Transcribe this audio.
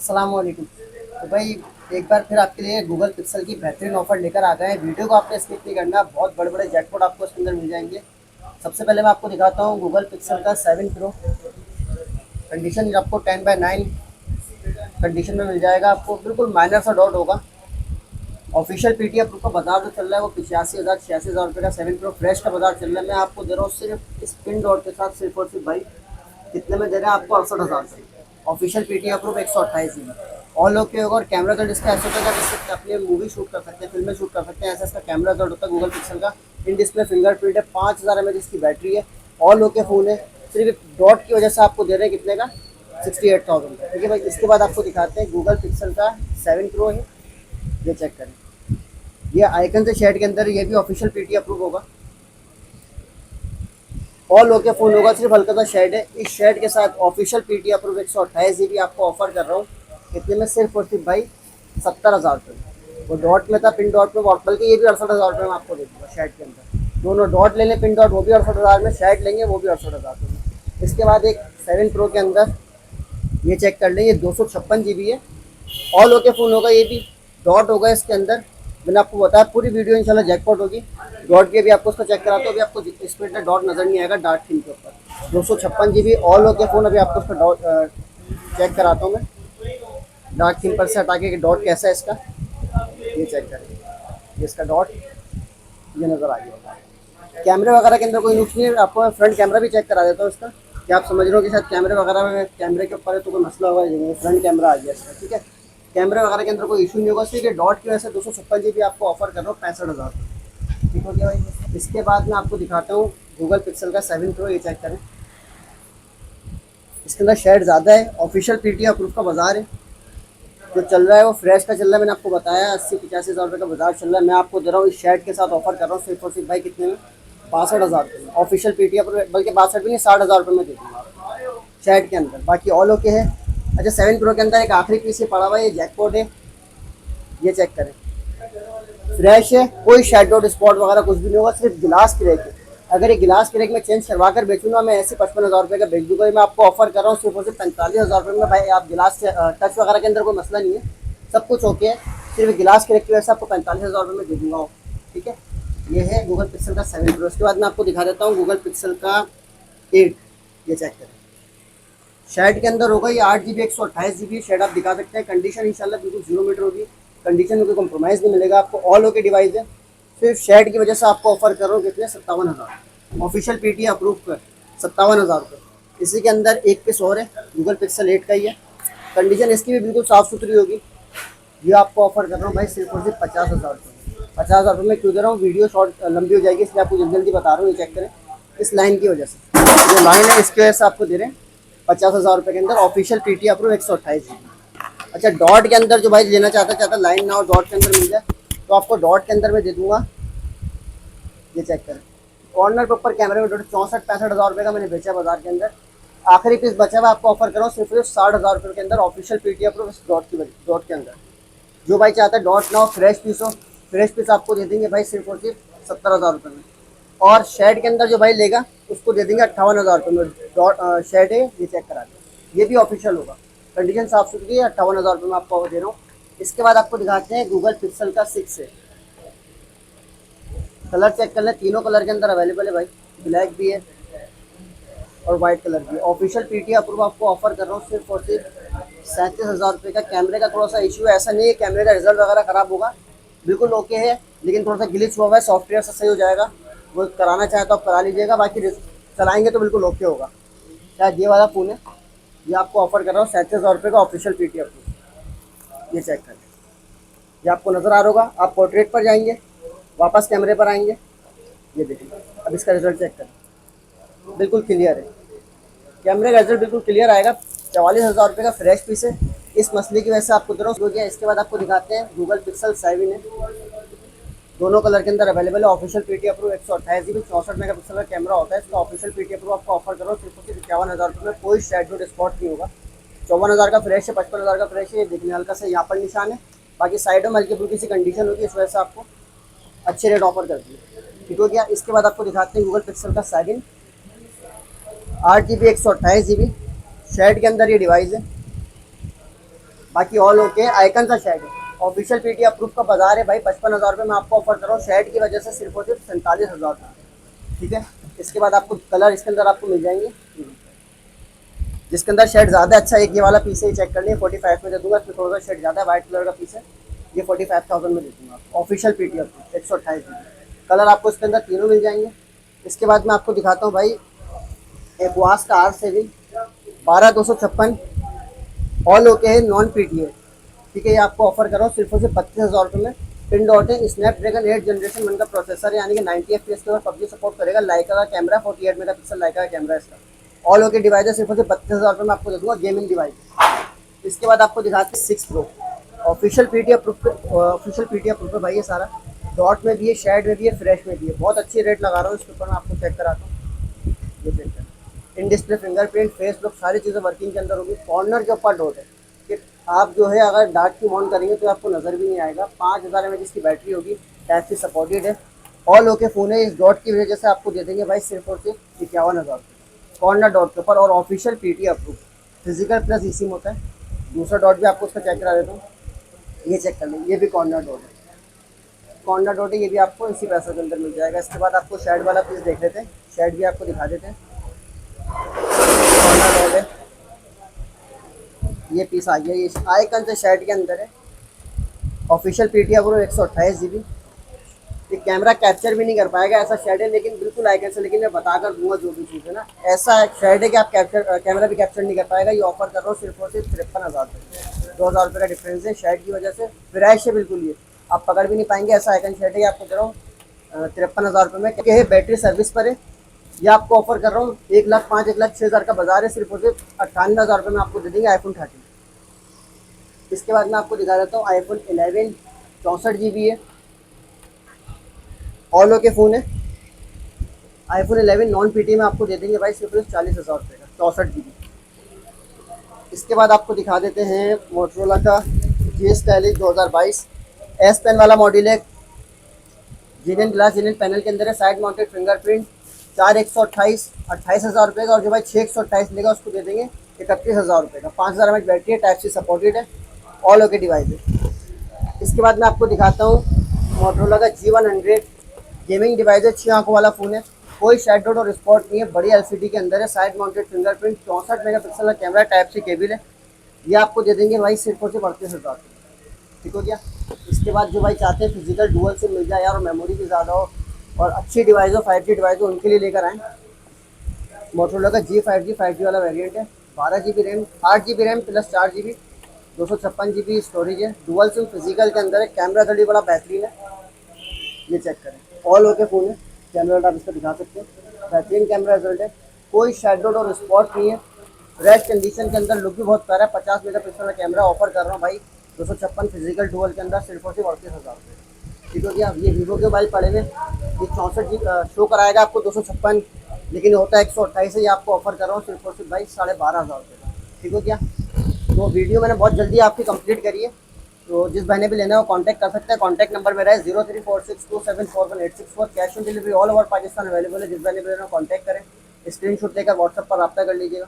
अस्सलाम वालेकुम। तो भाई एक बार फिर आपके लिए गूगल पिक्सल की बेहतरीन ऑफ़र लेकर आ गए हैं। वीडियो को आपने स्किप नहीं करना, बहुत बड़े-बड़े जैकपॉट आपको इसके अंदर मिल जाएँगे। सबसे पहले मैं आपको दिखाता हूँ गूगल पिक्सल का 7 प्रो। कंडीशन आपको 10/9 कंडीशन में मिल जाएगा, आपको बिल्कुल माइनर सा डॉट होगा। ऑफिशियल पीटीएफ प्रो का बाजार जो चल रहा है वो 85,000 86,000 रुपये का 7 प्रो फ्रेश का बाजार चल रहा है। मैं आपको दे रहा हूँ सिर्फ इस पिन डॉट के साथ सिर्फ और सिर्फ भाई कितने में दे रहे हैं आपको 68,000 रुपये। Official PTF pro 128 GB all okay होगा। और कैमरा तो इसका ऐसा होता है कि इससे अपने मूवी शूट कर सकते हैं, फिल्में शूट कर सकते हैं। ऐसा इसका कैमरा जो होता है गूगल पिक्सल का। इन डिस्प्ले फिंगरप्रिंट है, 5000 mAh इसकी बैटरी है, ऑल ओके फ़ोन है। सिर्फ डॉट की वजह से आपको दे रहे हैं कितने का 68,000 का। ठीक है भाई, इसके बाद आपको दिखाते हैं गूगल पिक्सल का 7 प्रो है। ये चेक करें, ये आइकन से शेड के अंदर ये भी ऑफिशियल पीटी अप्रूव होगा, ऑल ओके फ़ोन होगा। सिर्फ हल्का सा शेड है, इस शेड के साथ ऑफिशियल पीटी अप्रूव 128 GB आपको ऑफर कर रहा हूँ। कितने में? सिर्फ और सिर्फ भाई 70,000 रुपये। वो डॉट में था, पिन डॉट में, बल्कि ये भी 68,000 रुपये में आपको दे दूँगा शेड के अंदर। दोनों डॉट ले लें, पिन डॉट वो भी 68,000 में, शेड लेंगे वो भी 68,000 में। इसके बाद एक 7 प्रो के अंदर ये चेक कर लें, ये 256 GB है, ऑल ओके फ़ोन होगा। ये भी डॉट होगा इसके अंदर। मैंने आपको बताया पूरी वीडियो इंशाल्लाह जैकपॉट होगी। डॉट की भी आपको उसका चेक कराता हूँ। अभी आपको स्क्रीन पे डॉट नज़र नहीं आएगा डार्क थीम के ऊपर। 256 GB ऑल ओके फ़ोन। अभी आपको उसका डॉट चेक कराता हूँ मैं डार्क थीम पर से हटा के कि डॉट कैसा है इसका। ये चेक करें, ये इसका डॉट ये नज़र आ गया होगा। कैमरे वगैरह के अंदर कोई नुक्स नहीं है। आपको मैं फ्रंट कैमरा भी चेक करा देता हूँ इसका। क्या आप समझ रहे हो कि शायद कैमरे वगैरह में कैमरे के ऊपर है तो कोई मसला होगा? नहीं, फ्रंट कैमरा आ गया इसका। ठीक है, कैमरे वगैरह के अंदर कोई इशू नहीं होगा। सिर्फ ये डॉट की वजह से 256 GB आपको ऑफर कर रहा हूँ 65,000। ठीक हो गया भाई। इसके बाद मैं आपको दिखाता हूँ गूगल पिक्सल का 7 प्रो। ये चेक करें, इसके अंदर शेड ज़्यादा है, ऑफिशियल पीटी अप्रूव का बाजार है। जो चल रहा है वो फ्रेश का चल रहा है। मैंने आपको बताया 80-85,000 रुपये का बाजार चल रहा है। मैं आपको दे रहा हूँ इस शेड के साथ ऑफर कर रहा हूँ सिर्फ और सिर्फ भाई कितने में? 62,000 रुपये में। ऑफिशियल पीटी अप्रूव, बल्कि 62 भी नहीं, 60,000 रुपये में दे दूँगा शेड के अंदर। बाकी ऑल ओके है। अच्छा, 7 प्रो के अंदर एक आखिरी पीस ये पड़ा हुआ है, ये जैकपॉट है। ये चेक करें, फ्रेश है, कोई शेडो स्पॉट वगैरह कुछ भी नहीं होगा। सिर्फ गिलास क्रैक है। अगर ये गिलास क्रैक में चेंज करवा कर बेचूंगा मैं ऐसे 55,000 रुपये का बेच दूंगा। मैं आपको ऑफर कर रहा हूँ सिर्फ और सिर्फ 45,000 रुपये में। भाई आप गिलास से टच वगैरह के अंदर कोई मसला नहीं है, सब कुछ ओके है। सिर्फ गिलास क्रैक की वजह से आपको 45,000 रुपये में दे दूंगा। ठीक है, ये है गूगल पिक्सल का 7 प्रो। उसके बाद मैं आपको दिखा देता हूँ गूगल पिक्सल का 8। ये चेक करें, शेड के अंदर होगा। ये 8 GB 128 GB शेड आप दिखा सकते हैं। कंडीशन इंशाल्लाह बिल्कुल 0 मीटर होगी, कंडीशन में कोई कॉम्प्रोमाइज़ नहीं मिलेगा आपको। ऑल ओके डिवाइस है। सिर्फ शेड की वजह से आपको ऑफर कर रहा हूँ कितने? 57,000। ऑफिशियल पीटी अप्रूव कर 57,000 रुपये। इसी के अंदर एक पीस और है, गूगल पिक्सल 8 का ही है। कंडीशन इसकी भी बिल्कुल साफ़ सुथरी होगी। ये आपको ऑफर कर रहा हूँ भाई सिर्फ और सिर्फ 50,000 रुपये। 50,000 रुपये में क्यों दे रहा हूँ? वीडियो शॉर्ट लंबी हो जाएगी इसलिए आपको जल्दी जल्दी बता रहा हूँ। ये चेक करें, इस लाइन की वजह से, जो लाइन है इसकी वजह से आपको दे रहे हैं 50,000 रुपये के अंदर। Official PT approve 128 GB। अच्छा, डॉट के अंदर जो भाई लेना चाहता लाइन ना हो, डॉट के अंदर मिल जाए तो आपको डॉट के अंदर मैं दे दूँगा। ये चेक करें, कॉर्नर के ऊपर कैमरे में डॉट 64-65,000 रुपये का मैंने बेचा बाजार के अंदर। आखिरी पीस बचा हुआ आपको ऑफर कर रहा हूँ सिर्फ 60,000 रुपये के अंदर। ऑफिशियल पीटी अप्रूव इस डॉट के अंदर। जो भाई चाहता है डॉट ना हो, फ्रेश पीस हो, फ्रेश पीस आपको दे देंगे भाई सिर्फ और सिर्फ 70,000 रुपये में। और शेड के अंदर जो भाई लेगा उसको दे देंगे 58,000 रुपये में। डॉट शेड है, ये चेक करा दें, ये भी ऑफिशियल होगा। कंडीशन साफ सुथरी है, 58,000 रुपये में आपको दे रहा हूँ। इसके बाद आपको दिखाते हैं गूगल पिक्सल का 6 है। कलर चेक कर लें, तीनों कलर के अंदर अवेलेबल है भाई, ब्लैक भी है और वाइट कलर भी। ऑफिशियल पीटी अप्रूव आपको ऑफर कर रहा हूँ सिर्फ और सिर्फ 37,000 रुपये का। कैमरे का थोड़ा सा इशू है, ऐसा नहीं है कैमरे का रिजल्ट वगैरह ख़राब होगा, बिल्कुल ओके है, लेकिन थोड़ा सा ग्लिच हुआ है, सॉफ्टवेयर से सही हो जाएगा। वो कराना चाहे तो आप करा लीजिएगा, बाकी चलाएंगे तो बिल्कुल ओके होगा। शायद ये वाला फ़ोन है, ये आपको ऑफर कर रहा हूँ 37,000 रुपये का ऑफिशियल पीटी अप्रूव। ये चेक करें, ये आपको नज़र आ रहा होगा। आप पोर्ट्रेट पर जाएंगे, वापस कैमरे पर आएंगे, ये देखिए। अब इसका रिजल्ट चेक करें, बिल्कुल क्लियर है, कैमरे का रिजल्ट बिल्कुल क्लियर आएगा। 44,000 रुपये का फ्रेश पीस है। इस मसले की वजह से आपको दे रहा हूँ हो गया। इसके बाद आपको दिखाते हैं गूगल पिक्सल 7 है, दोनों कलर के अंदर अवेलेबल है। Official PT approve 128 GB 64 megapixel का कैमरा होता है इसका। ऑफिशियल पीटी अप्रूव आपको ऑफर कर रहा हूँ सिर्फ 51,000 रुपये में। कोई शेडो स्पॉट नहीं होगा। 54,000 का फ्रेश है, 55,000 का फ्रेश है। ये देखने हल्का सा यहाँ पर निशान है, बाकी साइडों में हल्की फुल्की सी कंडीशन होगी, इस वजह से आपको अच्छे रेट ऑफर करती है। ठीक हो गया। इसके बाद आपको दिखाते हैं गूगल पिक्सल का 7 8 GB 128 GB शेड के अंदर ये डिवाइस है। बाकी ऑल ओके। आइकन का शेड है, ऑफिशियल पीटी अप्रूव का बाजार है भाई। 55,000 रुपये में आपको ऑफर कर रहा हूँ शेड की वजह से, सिर्फ और सिर्फ 47,000 रुपये। ठीक है, इसके बाद आपको कलर इसके अंदर आपको मिल जाएंगे, जिसके अंदर शेड ज़्यादा अच्छा है। एक ये वाला पीस है, चेक कर लिए, 45 में दे दूंगा। इसमें थोड़ा सा शेड ज़्यादा है, वाइट कलर का पीस है, ये 45,000 में दे दूंगा। ऑफिशियल पीटी अप्रूव 128 कलर आपको इसके अंदर तीनों मिल जाएंगे। इसके बाद मैं आपको दिखाता हूँ भाई एकुआस का R7 12,256 ऑल ओके है, नॉन पीटी है। ठीक है, ये आपको ऑफर कर रहा हूँ सिर्फ और सिर्फ 32,000 रुपये में। पिन डॉट है, स्नैपड्रैगन 8 जनरेशन 1 का प्रोसेसर है, यानी कि 90 FPS के बाद पबजी सपोर्ट करेगा। लाइका का कैमरा 48 मेगापिक्सल लाइका का कैमरा है इसका। ऑल ओके डिवाइस है, सिर्फ और सिर्फ 32,000 रुपये में आपको दे दूँगा, गेमिंग डिवाइस। इसके बाद आपको दिखाते हैं 6 pro official PT approve, official PT approve है भाई ये सारा। डॉट में भी है, शेड में भी है, फ्रेश में भी है। बहुत अच्छी रेट लगा रहा हूँ इसके ऊपर, मैं आपको चेक कराता हूँ। ये चेक कर, in display fingerprint, face lock, सारी चीज़ें वर्किंग के अंदर होगी। कॉर्नर के ऊपर डॉट है कि आप जो है अगर डार्क की ऑन करेंगे तो आपको नज़र भी नहीं आएगा। 5000 mAh की बैटरी होगी, टाइप सी सपोर्टेड है। ऑल ओके फ़ोन है। इस डॉट की वजह से आपको दे देंगे भाई सिर्फ और सिर्फ 51,000 रुपये कॉर्नर डॉट के ऊपर, और official PT approve. Physical plus e SIM होता है। दूसरा डॉट भी आपको उसका चेक करा देता हूँ, ये चेक कर लें, ये भी कॉर्नर डॉट है। कॉर्नर डॉट है, ये भी आपको इसी पैसों के अंदर मिल जाएगा। इसके बाद आपको शेड वाला पीस देख लेते हैं, शेड भी आपको दिखा देते हैं। कॉर्नर डॉट है, ये पीस आ गया, ये आइकन से शेड के अंदर है। Official PT approve 128 GB। ये कैमरा कैप्चर भी नहीं कर पाएगा, ऐसा शेड है, लेकिन बिल्कुल आइकन से। लेकिन मैं बता कर दूंगा जो भी चीज़ है ना, ऐसा शेड है कि आप कैप्चर कैमरा भी कैप्चर नहीं कर पाएगा। ये ऑफर कर रहा हूँ सिर्फ और सिर्फ 53,000 रुपये। 2,000 रुपये का डिफरेंस है शेड की वजह से। फ्रेश है बिल्कुल, ये आप पकड़ भी नहीं पाएंगे, ऐसा आइकन शेड है। आपको दे रहा हूँ 53,000 रुपये में, क्योंकि बैटरी सर्विस पर है। ये आपको ऑफर कर रहा हूँ 1,05,000 1,06,000 का बाजार है, सिर्फ और सिर्फ 98,000 रुपये में आपको दे देंगे iPhone 13। इसके बाद मैं आपको दिखा देता हूँ iPhone 11 64 GB है, ऑल ओके फ़ोन है। iPhone 11 नॉन पीटी में आपको दे देंगे भाई सिर्फ 40,000 रुपये का, 64 GB। इसके बाद आपको दिखा देते हैं मोटरोला का GS Stylus 2022 एस पेन वाला मॉडल है। जीनियन ग्लास, जीनियन पैनल के अंदर है, साइड माउंटेड फिंगरप्रिंट। 4 128 28,000 रुपये का, और जो भाई 6 128 लेगा उसको दे देंगे 31,000 रुपये का। 5000 mAh बैटरी है, टाइप सी सपोर्टेड है, ऑल ओके डिवाइस है। इसके बाद मैं आपको दिखाता हूँ मोटरोला का G100 गेमिंग डिवाइस है, 6 आंखों वाला फ़ोन है। कोई शेड डॉट और स्पॉट नहीं है, बड़ी LCD के अंदर है, साइड माउंटेड फिंगरप्रिंट, 64 मेगापिक्सल का कैमरा, टाइप सी केबल है। ये आपको दे देंगे भाई सिर्फ और सिर्फ 38,000। ठीक हो गया। इसके बाद जो भाई चाहते हैं फिजिकल डुअल सिम मिल जाए यार, और मेमोरी भी ज़्यादा हो और अच्छी डिवाइस हो, 5G डिवाइस हो, उनके लिए लेकर आएँ। मोटरोला का G5G 5G वाला वेरिएंट है। 12 GB RAM, 8 GB RAM plus 4 GB, 256 GB storage है। डुअल सिम फिजिकल के अंदर है, कैमरा थोड़ी बड़ा बेहतरीन है, ये चेक करें। ऑल ओके फ़ोन है, कैमरा आप इसको दिखा सकते हैं, बेहतरीन कैमरा रिजल्ट है। कोई शेडो और स्पॉट नहीं है, फ्रेश कंडीशन के अंदर, लुक भी बहुत प्यारा है। 50 मेगापिक्सल का कैमरा ऑफर कर रहा हूँ भाई 256 फिजिकल डुअल के अंदर, सिर्फ और सिर्फ 38,000 रुपये। ठीक हो गया। ये वीवो के मोबाइल पड़े हुए, ये 64 शो कराएगा आपको 256, लेकिन होता है 128 है। ये आपको ऑफर कर रहा हूँ सिर्फ और सिर्फ भाई 12,500 रुपये का। ठीक हो गया। तो वीडियो मैंने बहुत जल्दी आपकी कंप्लीट करी है, तो जिस भाई ने भी लेना है वो कांटेक्ट कर सकते हैं। कांटेक्ट नंबर मेरा है 0346274186 cash on delivery all over Pakistan available है। जिस भाई ने भी लेना हो कांटेक्ट करें, स्क्रीनशॉट लेकर व्हाट्सएप पर रब्ता कर लीजिएगा।